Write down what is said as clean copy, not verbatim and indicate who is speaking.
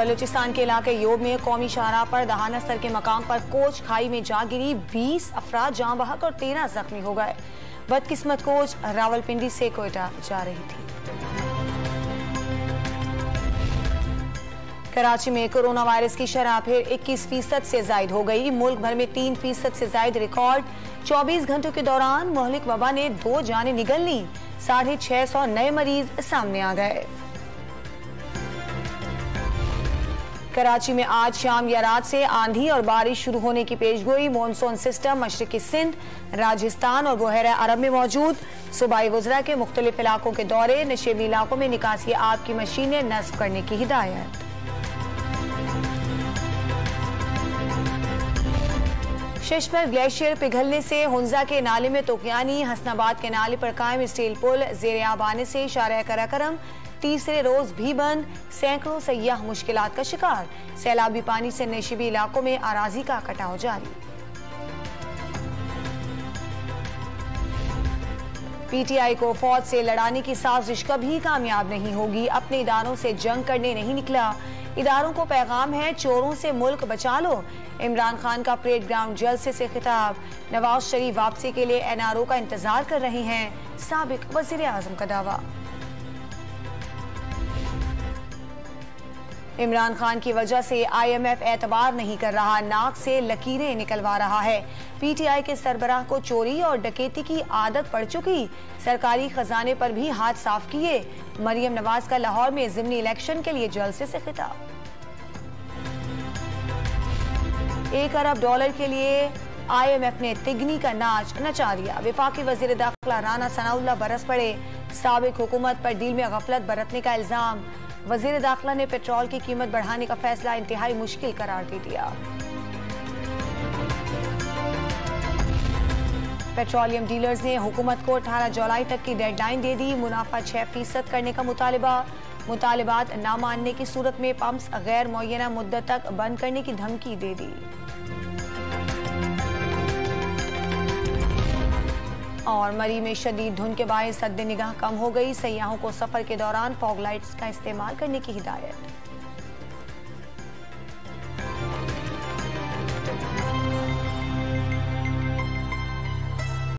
Speaker 1: बलूचिस्तान के इलाके योब में कौमी शाहराह पर दहाना सर के मकाम पर कोच खाई में जा गिरी। 20 अफराद जाँ बहक और 13 जख्मी हो गए। बदकिस्मत कोच रावलपिंडी से कोयटा जा रही थी। कराची में कोरोना वायरस की शरह फिर 21% से जायद हो गई। मुल्क भर में 3% से जायद रिकॉर्ड। 24 घंटों के दौरान मुहलिक वबा ने 2 जानें निगल ली। 650 नए मरीज सामने आ गए। कराची में आज शाम या रात से आंधी और बारिश शुरू होने की पेशगोई। मॉनसून सिस्टम मशरकी सिंध, राजस्थान और बहरा अरब में मौजूद। सूबाई वज़रा के मुख्तलिफ इलाकों के दौरे। नशेबी इलाकों में निकासी आब की मशीनें नस्ब करने की हिदायत। शशबर ग्लेशियर पिघलने से हुंजा के नाले में तोकियानी, हसनाबाद के नाले पर कायम स्टील पुल जेर आब आने से शारह कराकरम तीसरे रोज भी बंद। सैकड़ों सयाह मुश्किलात का शिकार। सैलाबी पानी से नशीबी इलाकों में अराजी का कटाव जारी। पीटीआई को फौज से लड़ाने की साजिश कभी कामयाब नहीं होगी। अपने इदारों से जंग करने नहीं निकला। इदारों को पैगाम है, चोरों से मुल्क बचा लो। इमरान खान का परेड ग्राउंड जलसे से खिताब। नवाज शरीफ वापसी के लिए एनआरओ का इंतजार कर रहे हैं। साबिक वजीर आजम का दावा। इमरान खान की वजह से IMF एतबार नहीं कर रहा, नाक से लकीरें निकलवा रहा है। पीटीआई के सरबराह को चोरी और डकैती की आदत पड़ चुकी। सरकारी खजाने पर भी हाथ साफ किए। मरियम नवाज का लाहौर में ज़िमनी इलेक्शन के लिए जलसे से खिताब। $1 अरब के लिए IMF ने तिगनी का नाच नचा दिया। वफाकी वजीर दाखिला राना सनाउल्लाह बरस पड़े। साबिक हुकूमत पर डील में गफलत बरतने का इल्जाम। वजीर दाखिला ने पेट्रोल की कीमत बढ़ाने का फैसला इंतहाई मुश्किल करार दे दिया। पेट्रोलियम डीलर्स ने हुकूमत को 18 जुलाई तक की डेडलाइन दे दी। मुनाफा 6% करने का मुतालबा। मुतालबात न मानने की सूरत में पंप्स गैर मुअय्यना मुद्दत तक बंद करने की धमकी दे दी। और मरी में शदीद धुंध के बायस सद्दे निगाह कम हो गई। सयाहों को सफर के दौरान फॉग लाइट्स का इस्तेमाल करने की हिदायत।